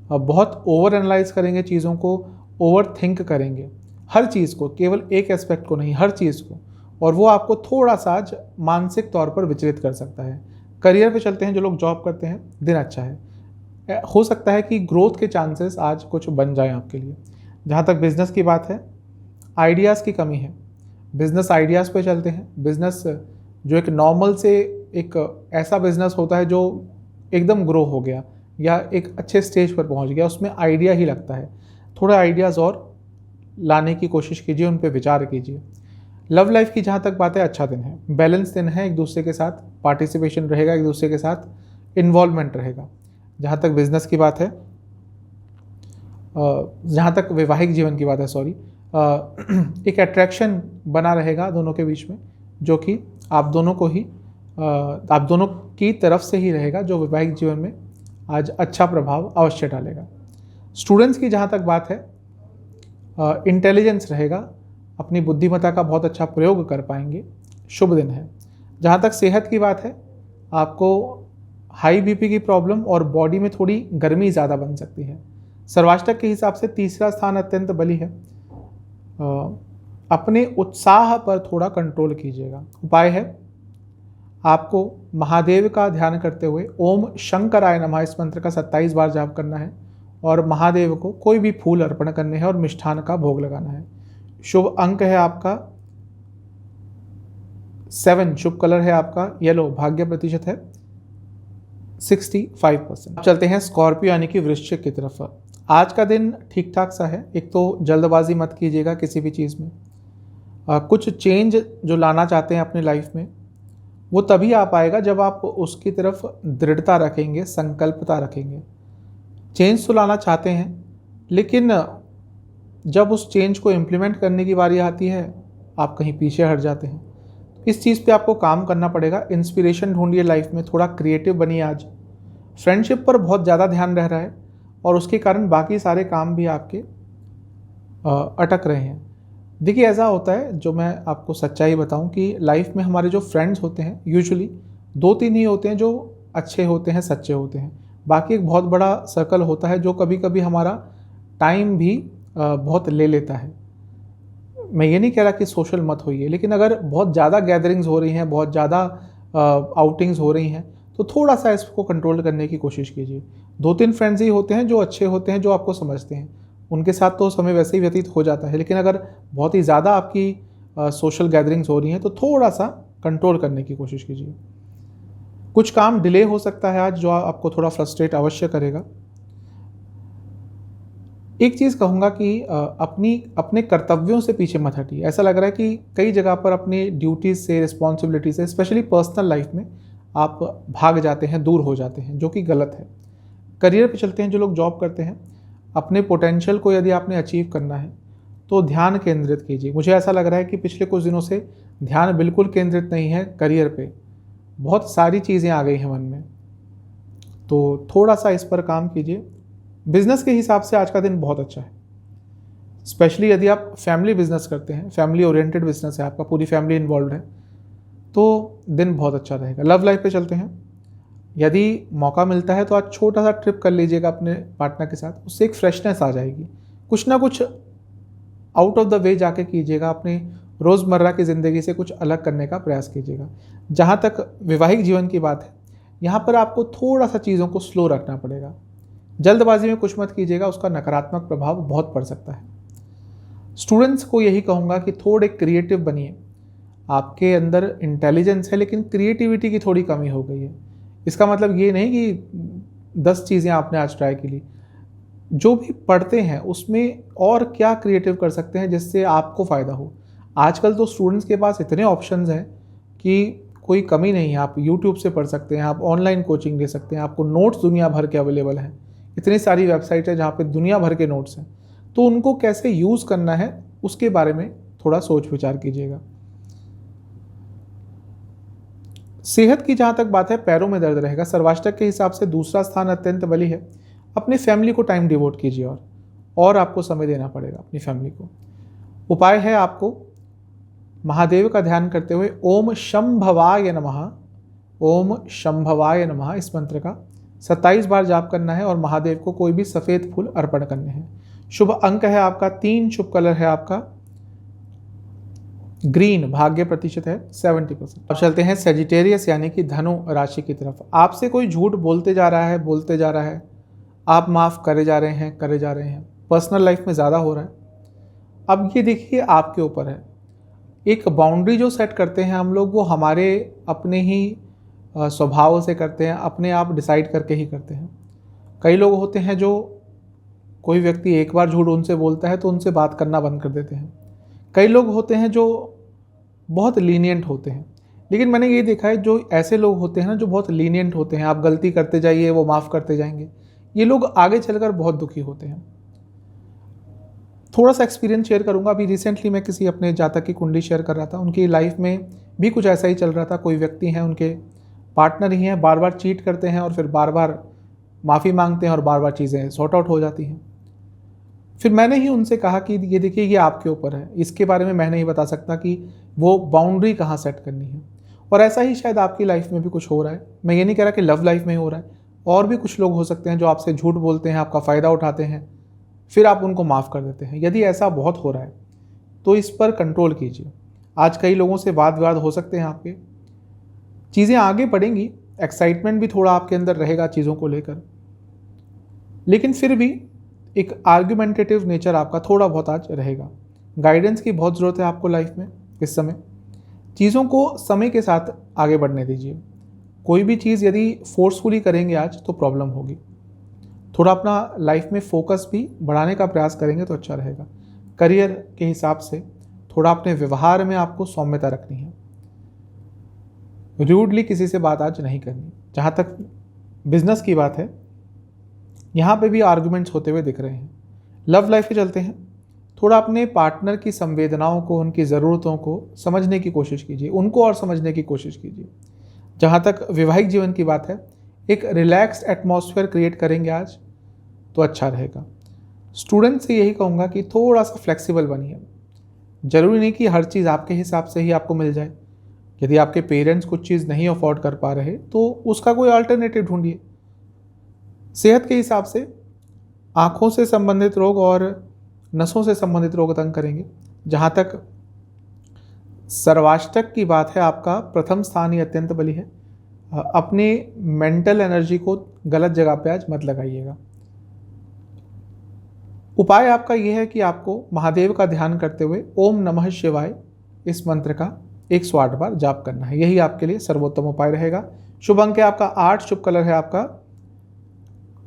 बहुत ओवर एनालाइज करेंगे चीज़ों को, ओवर थिंक करेंगे हर चीज़ को, केवल एक एस्पेक्ट को नहीं, हर चीज़ को, और वो आपको थोड़ा सा आज मानसिक तौर पर विचलित कर सकता है। करियर पे चलते हैं जो लोग जॉब करते हैं, दिन अच्छा है। हो सकता है कि ग्रोथ के चांसेस आज कुछ बन जाएं आपके लिए। जहाँ तक बिज़नेस की बात है, आइडियाज़ की कमी है। बिज़नेस आइडियाज़ पे चलते हैं। बिज़नेस जो एक नॉर्मल से एक ऐसा बिज़नेस होता है जो एकदम ग्रो हो गया या एक अच्छे स्टेज पर पहुंच गया, उसमें आइडिया ही लगता है। थोड़ा आइडियाज़ और लाने की कोशिश कीजिए, उन पे विचार कीजिए। लव लाइफ की जहाँ तक बात है, अच्छा दिन है, बैलेंस दिन है। एक दूसरे के साथ पार्टिसिपेशन रहेगा, एक दूसरे के साथ इन्वॉल्वमेंट रहेगा। जहाँ तक बिज़नेस की बात है, जहाँ तक वैवाहिक जीवन की बात है, एक अट्रैक्शन बना रहेगा दोनों के बीच में, जो कि आप दोनों को ही आप दोनों की तरफ से ही रहेगा, जो वैवाहिक जीवन में आज अच्छा प्रभाव अवश्य डालेगा। स्टूडेंट्स की जहाँ तक बात है, इंटेलिजेंस रहेगा, अपनी बुद्धिमत्ता का बहुत अच्छा प्रयोग कर पाएंगे, शुभ दिन है। जहाँ तक सेहत की बात है, आपको हाई बीपी की प्रॉब्लम और बॉडी में थोड़ी गर्मी ज़्यादा बन सकती है। सर्वाष्टक के हिसाब से तीसरा स्थान अत्यंत बली है। अपने उत्साह पर थोड़ा कंट्रोल कीजिएगा। उपाय है, आपको महादेव का ध्यान करते हुए ओम शंकराय नमः इस मंत्र का 27 बार जाप करना है और महादेव को कोई भी फूल अर्पण करने हैं और मिष्ठान का भोग लगाना है। शुभ अंक है आपका 7, शुभ कलर है आपका येलो, भाग्य प्रतिशत है 65%। चलते हैं स्कॉर्पियो यानी कि वृश्चिक की तरफ। आज का दिन ठीक ठाक सा है। एक तो जल्दबाजी मत कीजिएगा किसी भी चीज़ में। कुछ चेंज जो लाना चाहते हैं अपनी लाइफ में, वो तभी आ पाएगा जब आप उसकी तरफ दृढ़ता रखेंगे, संकल्पता रखेंगे। चेंज तो लाना चाहते हैं, लेकिन जब उस चेंज को इम्प्लीमेंट करने की बारी आती है, आप कहीं पीछे हट जाते हैं। इस चीज़ पे आपको काम करना पड़ेगा। इंस्पिरेशन ढूंढिए लाइफ में, थोड़ा क्रिएटिव बनिए। आज फ्रेंडशिप पर बहुत ज़्यादा ध्यान रह रहा है और उसके कारण बाकी सारे काम भी आपके अटक रहे हैं। देखिए, ऐसा होता है, जो मैं आपको सच्चाई बताऊं, कि लाइफ में हमारे जो फ्रेंड्स होते हैं यूजुअली 2-3 ही होते हैं जो अच्छे होते हैं, सच्चे होते हैं। बाकी एक बहुत बड़ा सर्कल होता है जो कभी कभी हमारा टाइम भी बहुत ले लेता है। मैं ये नहीं कह रहा कि सोशल मत होइए, लेकिन अगर बहुत ज़्यादा गैदरिंग्स हो रही हैं, बहुत ज़्यादा आउटिंग्स हो रही हैं, तो थोड़ा सा इसको कंट्रोल करने की कोशिश कीजिए। 2-3 फ्रेंड्स ही होते हैं जो अच्छे होते हैं, जो आपको समझते हैं, उनके साथ तो समय वैसे ही व्यतीत हो जाता है। लेकिन अगर बहुत ही ज़्यादा आपकी सोशल गैदरिंग्स हो रही हैं, तो थोड़ा सा कंट्रोल करने की कोशिश कीजिए। कुछ काम डिले हो सकता है आज, जो आपको थोड़ा फ्रस्ट्रेट अवश्य करेगा। एक चीज़ कहूँगा कि अपने कर्तव्यों से पीछे मत हटिए। ऐसा लग रहा है कि कई जगह पर अपनी ड्यूटीज़ से, रिस्पॉन्सिबिलिटी से, स्पेशली पर्सनल लाइफ में आप भाग जाते हैं, दूर हो जाते हैं, जो कि गलत है। करियर पे चलते हैं। जो लोग जॉब करते हैं, अपने पोटेंशियल को यदि आपने अचीव करना है तो ध्यान केंद्रित कीजिए। मुझे ऐसा लग रहा है कि पिछले कुछ दिनों से ध्यान बिल्कुल केंद्रित नहीं है करियर पे। बहुत सारी चीज़ें आ गई हैं मन में, तो थोड़ा सा इस पर काम कीजिए। बिजनेस के हिसाब से आज का दिन बहुत अच्छा है, स्पेशली यदि आप फैमिली बिजनेस करते हैं, फैमिली ओरिएंटेड बिजनेस है आपका, पूरी फैमिली इन्वॉल्व है, तो दिन बहुत अच्छा रहेगा। लव लाइफ पे चलते हैं। यदि मौका मिलता है तो आज छोटा सा ट्रिप कर लीजिएगा अपने पार्टनर के साथ, उससे एक फ्रेशनेस आ जाएगी। कुछ ना कुछ आउट ऑफ द वे जाके कीजिएगा, अपनी रोज़मर्रा की ज़िंदगी से कुछ अलग करने का प्रयास कीजिएगा। जहाँ तक वैवाहिक जीवन की बात है, यहाँ पर आपको थोड़ा सा चीज़ों को स्लो रखना पड़ेगा। जल्दबाजी में कुछ मत कीजिएगा, उसका नकारात्मक प्रभाव बहुत पड़ सकता है। स्टूडेंट्स को यही कहूँगा कि थोड़े क्रिएटिव बनिए। आपके अंदर इंटेलिजेंस है, लेकिन क्रिएटिविटी की थोड़ी कमी हो गई है। इसका मतलब ये नहीं कि 10 चीज़ें आपने आज ट्राई की ली। जो भी पढ़ते हैं उसमें और क्या क्रिएटिव कर सकते हैं जिससे आपको फ़ायदा हो। आजकल तो स्टूडेंट्स के पास इतने ऑप्शंस हैं कि कोई कमी नहीं है। आप यूट्यूब से पढ़ सकते हैं, आप ऑनलाइन कोचिंग ले सकते हैं, आपको नोट्स दुनिया भर के अवेलेबल हैं। इतनी सारी वेबसाइट है जहाँ पे दुनिया भर के नोट्स हैं। तो उनको कैसे यूज़ करना है उसके बारे में थोड़ा सोच विचार कीजिएगा। सेहत की जहाँ तक बात है, पैरों में दर्द रहेगा। सर्वाष्टक के हिसाब से दूसरा स्थान अत्यंत बली है। अपनी फैमिली को टाइम डिवोट कीजिए और आपको समय देना पड़ेगा अपनी फैमिली को। उपाय है, आपको महादेव का ध्यान करते हुए ओम शंभवाय नमः, ओम शंभवाय नमः इस मंत्र का 27 बार जाप करना है और महादेव को कोई भी सफ़ेद फूल अर्पण करने हैं। शुभ अंक है आपका 3, शुभ कलर है आपका ग्रीन, भाग्य प्रतिशत है 70%। अब चलते हैं सेजिटेरियस यानी कि धनु राशि की तरफ। आपसे कोई झूठ बोलते जा रहा है, आप माफ़ करे जा रहे हैं, पर्सनल लाइफ में ज़्यादा हो रहा है। अब ये देखिए, आपके ऊपर है। एक बाउंड्री जो सेट करते हैं हम लोग, वो हमारे अपने ही स्वभाव से करते हैं, अपने आप डिसाइड करके ही करते हैं। कई लोग होते हैं जो, कोई व्यक्ति एक बार झूठ उनसे बोलता है तो उनसे बात करना बंद कर देते हैं। कई लोग होते हैं जो बहुत लीनियंट होते हैं, लेकिन मैंने ये देखा है जो ऐसे लोग होते हैं ना, जो बहुत लीनियंट होते हैं, आप गलती करते जाइए वो माफ़ करते जाएंगे, ये लोग आगे चलकर बहुत दुखी होते हैं। थोड़ा सा एक्सपीरियंस शेयर करूंगा। अभी रिसेंटली मैं किसी अपने जातक की कुंडली शेयर कर रहा था। उनकी लाइफ में भी कुछ ऐसा ही चल रहा था। कोई व्यक्ति हैं, उनके पार्टनर ही हैं, बार बार चीट करते हैं और फिर बार बार माफ़ी मांगते हैं और बार बार चीज़ें सॉर्ट आउट हो जाती हैं। फिर मैंने ही उनसे कहा कि ये देखिए, ये आपके ऊपर है, इसके बारे में मैं नहीं बता सकता कि वो बाउंड्री कहाँ सेट करनी है। और ऐसा ही शायद आपकी लाइफ में भी कुछ हो रहा है। मैं ये नहीं कह रहा कि लव लाइफ में ही हो रहा है, और भी कुछ लोग हो सकते हैं जो आपसे झूठ बोलते हैं, आपका फ़ायदा उठाते हैं, फिर आप उनको माफ़ कर देते हैं। यदि ऐसा बहुत हो रहा है तो इस पर कंट्रोल कीजिए। आज कई लोगों से वाद विवाद हो सकते हैं आपके, चीज़ें आगे बढ़ेंगी, एक्साइटमेंट भी थोड़ा आपके अंदर रहेगा चीज़ों को लेकर, लेकिन फिर भी एक आर्ग्यूमेंटेटिव नेचर आपका थोड़ा बहुत आज रहेगा। गाइडेंस की बहुत ज़रूरत है आपको लाइफ में इस समय। चीज़ों को समय के साथ आगे बढ़ने दीजिए। कोई भी चीज़ यदि फोर्सफुली करेंगे आज तो प्रॉब्लम होगी। थोड़ा अपना लाइफ में फोकस भी बढ़ाने का प्रयास करेंगे तो अच्छा रहेगा। करियर के हिसाब से थोड़ा अपने व्यवहार में आपको सौम्यता रखनी है। रूडली किसी से बात आज नहीं करनी। जहाँ तक बिजनेस की बात है, यहाँ पे भी आर्गुमेंट्स होते हुए दिख रहे हैं। लव लाइफ पे चलते हैं। थोड़ा अपने पार्टनर की संवेदनाओं को, उनकी ज़रूरतों को समझने की कोशिश कीजिए, उनको और समझने की कोशिश कीजिए। जहाँ तक वैवाहिक जीवन की बात है, एक रिलैक्स्ड एटमॉस्फेयर क्रिएट करेंगे आज तो अच्छा रहेगा। स्टूडेंट से यही कहूँगा कि थोड़ा सा फ्लेक्सिबल बनिए। ज़रूरी नहीं कि हर चीज़ आपके हिसाब से ही आपको मिल जाए। यदि आपके पेरेंट्स कुछ चीज़ नहीं अफोर्ड कर पा रहे तो उसका कोई अल्टरनेटिव ढूंढिए। सेहत के हिसाब से आँखों से संबंधित रोग और नसों से संबंधित रोग तंग करेंगे। जहाँ तक सर्वाष्टक की बात है, आपका प्रथम स्थान ही अत्यंत बली है। अपने मेंटल एनर्जी को गलत जगह पे आज मत लगाइएगा। उपाय आपका यह है कि आपको महादेव का ध्यान करते हुए ओम नमः शिवाय इस मंत्र का 108 बार जाप करना है। यही आपके लिए सर्वोत्तम उपाय रहेगा। शुभ अंक है आपका 8, शुभ कलर है आपका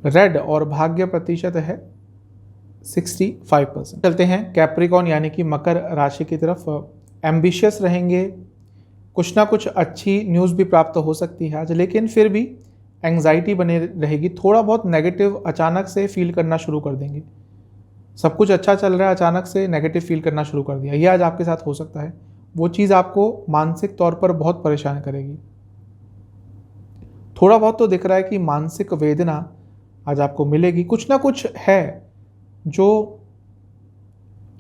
रेड और भाग्य प्रतिशत है 65%। चलते हैं कैप्रिकॉन यानी कि मकर राशि की तरफ। एम्बिशियस रहेंगे, कुछ ना कुछ अच्छी न्यूज़ भी प्राप्त हो सकती है आज, लेकिन फिर भी एंग्जाइटी बनी रहेगी। थोड़ा बहुत नेगेटिव अचानक से फील करना शुरू कर देंगे। सब कुछ अच्छा चल रहा है, अचानक से नेगेटिव फील करना शुरू कर दिया, ये आज आपके साथ हो सकता है। वो चीज़ आपको मानसिक तौर पर बहुत परेशान करेगी। थोड़ा बहुत तो दिख रहा है कि मानसिक वेदना आज आपको मिलेगी। कुछ ना कुछ है जो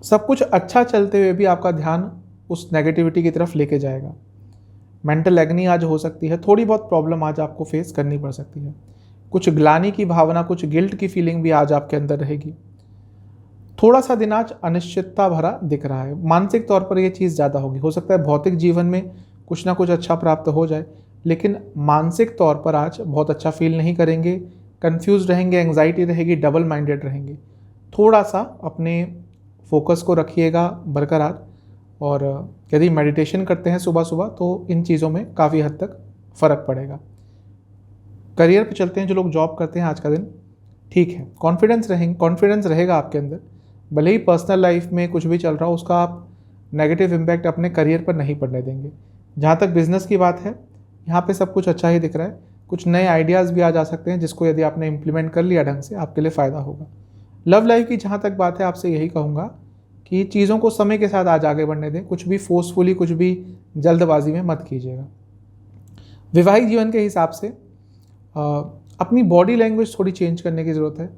सब कुछ अच्छा चलते हुए भी आपका ध्यान उस नेगेटिविटी की तरफ लेके जाएगा। मेंटल एग्नी आज हो सकती है। थोड़ी बहुत प्रॉब्लम आज आपको फेस करनी पड़ सकती है। कुछ ग्लानि की भावना, कुछ गिल्ट की फीलिंग भी आज आपके अंदर रहेगी। थोड़ा सा दिन आज अनिश्चितता भरा दिख रहा है। मानसिक तौर पर यह चीज़ ज़्यादा होगी। हो सकता है भौतिक जीवन में कुछ ना कुछ अच्छा प्राप्त हो जाए, लेकिन मानसिक तौर पर आज बहुत अच्छा फील नहीं करेंगे। कंफ्यूज रहेंगे, एंग्जाइटी रहेगी, डबल माइंडेड रहेंगे। थोड़ा सा अपने फोकस को रखिएगा बरकरार, और यदि मेडिटेशन करते हैं सुबह सुबह तो इन चीज़ों में काफ़ी हद तक फ़र्क पड़ेगा। करियर पे चलते हैं। जो लोग जॉब करते हैं, आज का दिन ठीक है। कॉन्फिडेंस रहेगा आपके अंदर। भले ही पर्सनल लाइफ में कुछ भी चल रहा हो, उसका आप नेगेटिव इम्पैक्ट अपने करियर पर नहीं पड़ने देंगे। जहाँ तक बिजनेस की बात है, यहाँ पे सब कुछ अच्छा ही दिख रहा है। कुछ नए आइडियाज़ भी आ जा सकते हैं, जिसको यदि आपने इम्प्लीमेंट कर लिया ढंग से, आपके लिए फ़ायदा होगा। लव लाइफ की जहाँ तक बात है, आपसे यही कहूँगा कि चीज़ों को समय के साथ आज आगे बढ़ने दें। कुछ भी फोर्सफुली, कुछ भी जल्दबाजी में मत कीजिएगा। वैवाहिक जीवन के हिसाब से अपनी बॉडी लैंग्वेज थोड़ी चेंज करने की ज़रूरत है,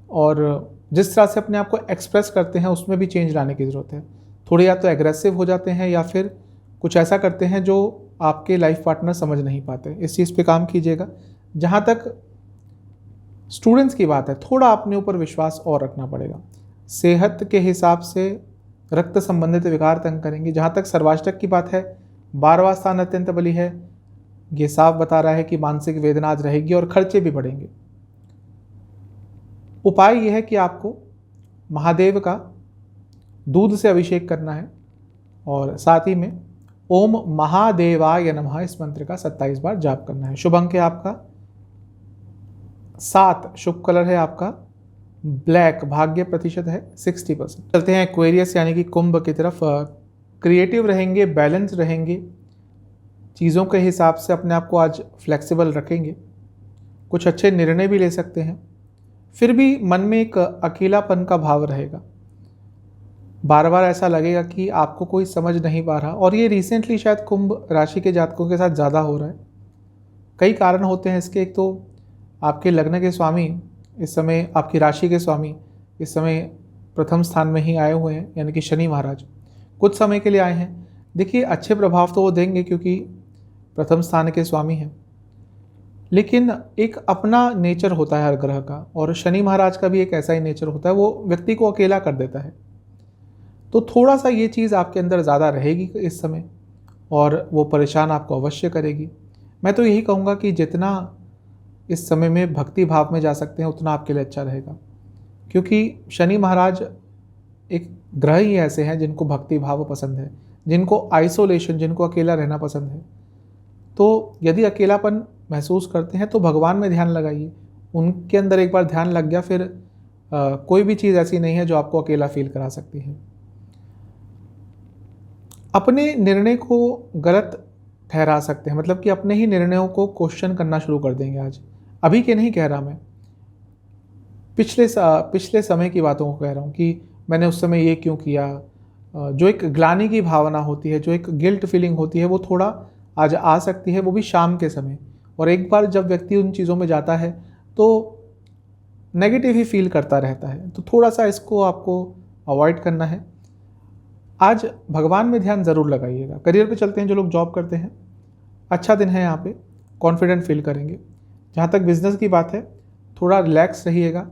और जिस तरह से अपने आप को एक्सप्रेस करते हैं उसमें भी चेंज लाने की ज़रूरत है। थोड़े या तो एग्रेसिव हो जाते हैं या फिर कुछ ऐसा करते हैं जो आपके लाइफ पार्टनर समझ नहीं पाते। इस चीज़ पे काम कीजिएगा। जहाँ तक स्टूडेंट्स की बात है, थोड़ा अपने ऊपर विश्वास और रखना पड़ेगा। सेहत के हिसाब से रक्त संबंधित विकार तंग करेंगे। जहाँ तक सर्वाष्टक की बात है, 12वां स्थान अत्यंत बली है। ये साफ बता रहा है कि मानसिक वेदना आज रहेगी और खर्चे भी बढ़ेंगे। उपाय यह है कि आपको महादेव का दूध से अभिषेक करना है, और साथ ही में ओम महादेवाय नमः इस मंत्र का 27 बार जाप करना है। शुभ अंक है आपका 7, शुभ कलर है आपका ब्लैक, भाग्य प्रतिशत है 60%। चलते हैं एक्वेरियस यानी कि कुंभ की तरफ। क्रिएटिव रहेंगे, बैलेंस रहेंगे, चीज़ों के हिसाब से अपने आप को आज फ्लेक्सिबल रखेंगे। कुछ अच्छे निर्णय भी ले सकते हैं। फिर भी मन में एक अकेलापन का भाव रहेगा। बार बार ऐसा लगेगा कि आपको कोई समझ नहीं पा रहा, और ये रिसेंटली शायद कुंभ राशि के जातकों के साथ ज़्यादा हो रहा है। कई कारण होते हैं इसके। एक तो आपके लग्न के स्वामी इस समय, आपकी राशि के स्वामी इस समय प्रथम स्थान में ही आए हुए हैं, यानी कि शनि महाराज कुछ समय के लिए आए हैं। देखिए, अच्छे प्रभाव तो वो देंगे क्योंकि प्रथम स्थान के स्वामी हैं, लेकिन एक अपना नेचर होता है हर ग्रह का, और शनि महाराज का भी एक ऐसा ही नेचर होता है, वो व्यक्ति को अकेला कर देता है। तो थोड़ा सा ये चीज़ आपके अंदर ज़्यादा रहेगी इस समय, और वो परेशान आपको अवश्य करेगी। मैं तो यही कहूँगा कि जितना इस समय में भक्ति भाव में जा सकते हैं उतना आपके लिए अच्छा रहेगा, क्योंकि शनि महाराज एक ग्रह ही ऐसे हैं जिनको भक्ति भाव पसंद है, जिनको आइसोलेशन, जिनको अकेला रहना पसंद है। तो यदि अकेलापन महसूस करते हैं तो भगवान में ध्यान लगाइए, उनके अंदर एक बार ध्यान लग गया फिर कोई भी चीज़ ऐसी नहीं है जो आपको अकेला फील करा सकती है। अपने निर्णय को गलत ठहरा सकते हैं, मतलब कि अपने ही निर्णयों को क्वेश्चन करना शुरू कर देंगे आज। अभी के नहीं कह रहा मैं, पिछले समय की बातों को कह रहा हूँ कि मैंने उस समय ये क्यों किया। जो एक ग्लानि की भावना होती है, जो एक गिल्ट फीलिंग होती है, वो थोड़ा आज आ सकती है, वो भी शाम के समय। और एक बार जब व्यक्ति उन चीज़ों में जाता है तो नेगेटिव ही फील करता रहता है, तो थोड़ा सा इसको आपको अवॉइड करना है। आज भगवान में ध्यान ज़रूर लगाइएगा। करियर पे चलते हैं, जो लोग जॉब करते हैं, अच्छा दिन है, यहाँ पे कॉन्फिडेंट फील करेंगे। जहाँ तक बिजनेस की बात है, थोड़ा रिलैक्स रहिएगा।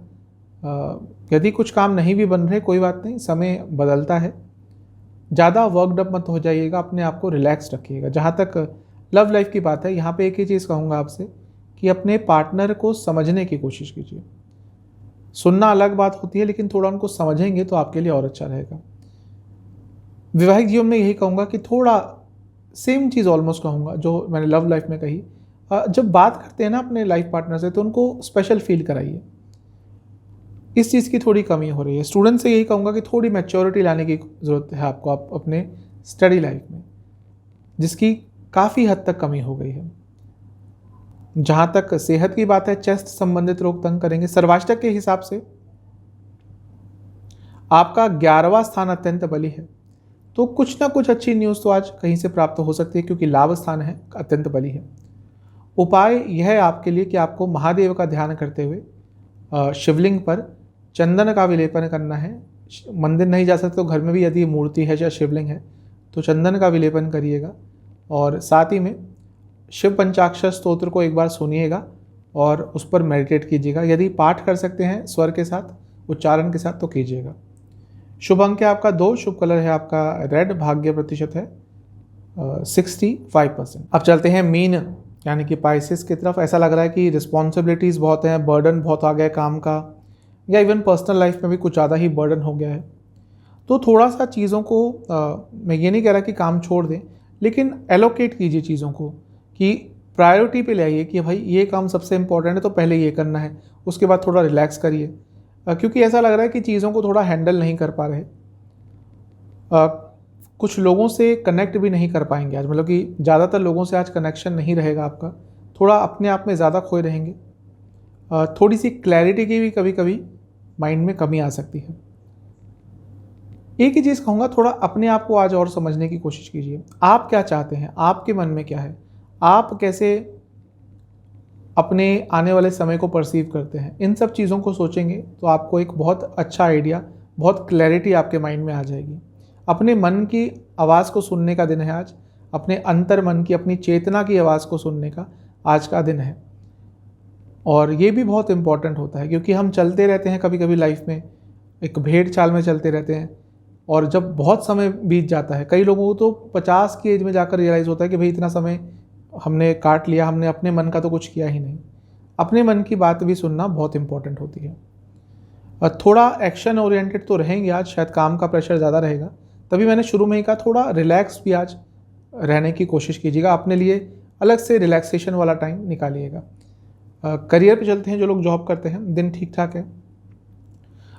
यदि कुछ काम नहीं भी बन रहे, कोई बात नहीं, समय बदलता है। ज़्यादा वर्कड अप मत हो जाइएगा, अपने आप को रिलैक्स रखिएगा। जहाँ तक लव लाइफ की बात है, यहाँ पे एक ही चीज़ कहूँगा आपसे कि अपने पार्टनर को समझने की कोशिश कीजिए। सुनना अलग बात होती है, लेकिन थोड़ा उनको समझेंगे तो आपके लिए और अच्छा रहेगा। वैवाहिक जीवन में यही कहूँगा कि थोड़ा सेम चीज़ ऑलमोस्ट कहूँगा जो मैंने लव लाइफ में कही। जब बात करते हैं ना अपने लाइफ पार्टनर से, तो उनको स्पेशल फील कराइए। इस चीज़ की थोड़ी कमी हो रही है। स्टूडेंट से यही कहूँगा कि थोड़ी मैच्योरिटी लाने की ज़रूरत है आपको आप अपने स्टडी लाइफ में, जिसकी काफ़ी हद तक कमी हो गई है। जहाँ तक सेहत की बात है, चेस्ट संबंधित रोग तंग करेंगे। सर्वाष्टक के हिसाब से आपका 11वां स्थान अत्यंत बली है, तो कुछ ना कुछ अच्छी न्यूज़ तो आज कहीं से प्राप्त हो सकती है, क्योंकि लाभ स्थान है, अत्यंत बली है। उपाय यह है आपके लिए कि आपको महादेव का ध्यान करते हुए शिवलिंग पर चंदन का विलेपन करना है। मंदिर नहीं जा सकते तो घर में भी यदि मूर्ति है या शिवलिंग है तो चंदन का विलेपन करिएगा, और साथ ही में शिव पंचाक्षर स्तोत्र को एक बार सुनिएगा और उस पर मेडिटेट कीजिएगा। यदि पाठ कर सकते हैं स्वर के साथ, उच्चारण के साथ, तो कीजिएगा। शुभ अंक है आपका 2, शुभ कलर है आपका रेड, भाग्य प्रतिशत है 65%। अब चलते हैं मीन यानी कि पाइसेस की तरफ। ऐसा लग रहा है कि रिस्पॉन्सिबिलिटीज़ बहुत हैं, बर्डन बहुत आ गया है काम का, या इवन पर्सनल लाइफ में भी कुछ ज़्यादा ही बर्डन हो गया है। तो थोड़ा सा चीज़ों को मैं ये नहीं कह रहा कि काम छोड़ दें, लेकिन एलोकेट कीजिए चीज़ों को, कि प्रायोरिटी पे ले आइए कि भाई ये काम सबसे इंपॉर्टेंट है तो पहले ये करना है, उसके बाद थोड़ा रिलैक्स करिए। क्योंकि ऐसा लग रहा है कि चीज़ों को थोड़ा हैंडल नहीं कर पा रहे। कुछ लोगों से कनेक्ट भी नहीं कर पाएंगे आज, मतलब कि ज़्यादातर लोगों से आज कनेक्शन नहीं रहेगा आपका। थोड़ा अपने आप में ज़्यादा खोए रहेंगे। थोड़ी सी क्लैरिटी की भी कभी कभी माइंड में कमी आ सकती है। एक ही चीज़ कहूँगा, थोड़ा अपने आप को आज और समझने की कोशिश कीजिए। आप क्या चाहते हैं, आपके मन में क्या है, आप कैसे अपने आने वाले समय को परसीव करते हैं, इन सब चीज़ों को सोचेंगे तो आपको एक बहुत अच्छा आइडिया, बहुत क्लैरिटी आपके माइंड में आ जाएगी। अपने मन की आवाज़ को सुनने का दिन है आज, अपने अंतर मन की, अपनी चेतना की आवाज़ को सुनने का आज का दिन है। और ये भी बहुत इम्पॉर्टेंट होता है, क्योंकि हम चलते रहते हैं कभी कभी लाइफ में एक भेड़ चाल में चलते रहते हैं, और जब बहुत समय बीत जाता है, कई लोगों को तो 50 की एज में जाकर रियलाइज़ होता है कि भाई इतना समय हमने काट लिया, हमने अपने मन का तो कुछ किया ही नहीं। अपने मन की बात भी सुनना बहुत इंपॉर्टेंट होती है। और थोड़ा एक्शन ओरिएंटेड तो रहेंगे आज, शायद काम का प्रेशर ज़्यादा रहेगा, तभी मैंने शुरू में ही कहा थोड़ा रिलैक्स भी आज रहने की कोशिश कीजिएगा। अपने लिए अलग से रिलैक्सेशन वाला टाइम निकालिएगा। करियर पे चलते हैं, जो लोग जॉब करते हैं, दिन ठीक ठाक है।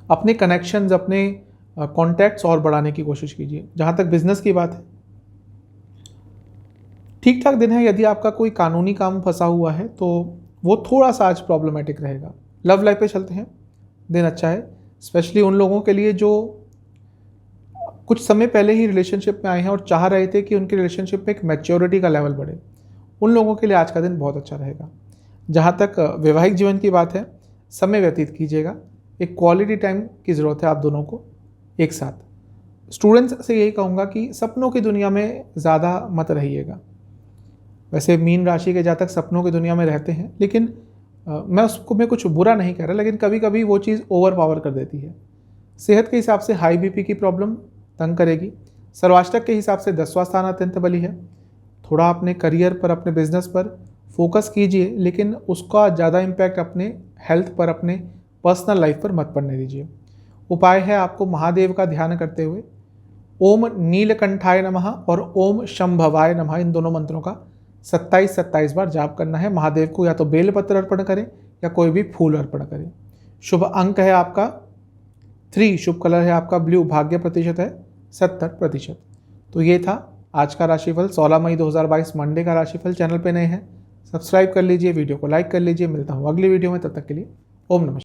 अपने कनेक्शंस, अपने कॉन्टैक्ट्स और बढ़ाने की कोशिश कीजिए। जहाँ तक बिजनेस की बात है, ठीक ठाक दिन है। यदि आपका कोई कानूनी काम फंसा हुआ है तो वो थोड़ा सा आज प्रॉब्लमेटिक रहेगा। लव लाइफ पे चलते हैं, दिन अच्छा है, स्पेशली उन लोगों के लिए जो कुछ समय पहले ही रिलेशनशिप में आए हैं और चाह रहे थे कि उनके रिलेशनशिप में एक मैच्योरिटी का लेवल बढ़े, उन लोगों के लिए आज का दिन बहुत अच्छा रहेगा। जहाँ तक वैवाहिक जीवन की बात है, समय व्यतीत कीजिएगा, एक क्वालिटी टाइम की ज़रूरत है आप दोनों को एक साथ। स्टूडेंट्स से यही कहूँगा कि सपनों की दुनिया में ज़्यादा मत रहिएगा। वैसे मीन राशि के जातक सपनों की दुनिया में रहते हैं, लेकिन मैं उसको मैं कुछ बुरा नहीं कह रहा, लेकिन कभी कभी वो चीज़ ओवर पावर कर देती है। सेहत के हिसाब से हाई बीपी की प्रॉब्लम तंग करेगी। सर्वाष्टक के हिसाब से 10वां स्थान अत्यंत बली है। थोड़ा अपने करियर पर, अपने बिजनेस पर फोकस कीजिए, लेकिन उसका ज़्यादा इम्पैक्ट अपने हेल्थ पर, अपने पर्सनल लाइफ पर मत पड़ने दीजिए। उपाय है आपको महादेव का ध्यान करते हुए ओम नीलकंठाय नमः और ओम शंभवाय नमः, इन दोनों मंत्रों का 27 बार जाप करना है। महादेव को या तो बेलपत्र अर्पण करें या कोई भी फूल अर्पण करें। शुभ अंक है आपका 3, शुभ कलर है आपका ब्लू, भाग्य प्रतिशत है 70%। तो ये था आज का राशिफल, 16 मई 2022 मंडे का राशिफल। चैनल पे नए हैं सब्सक्राइब कर लीजिए, वीडियो को लाइक कर लीजिए। मिलता हूँ अगली वीडियो में, तब तक के लिए ओम नमः।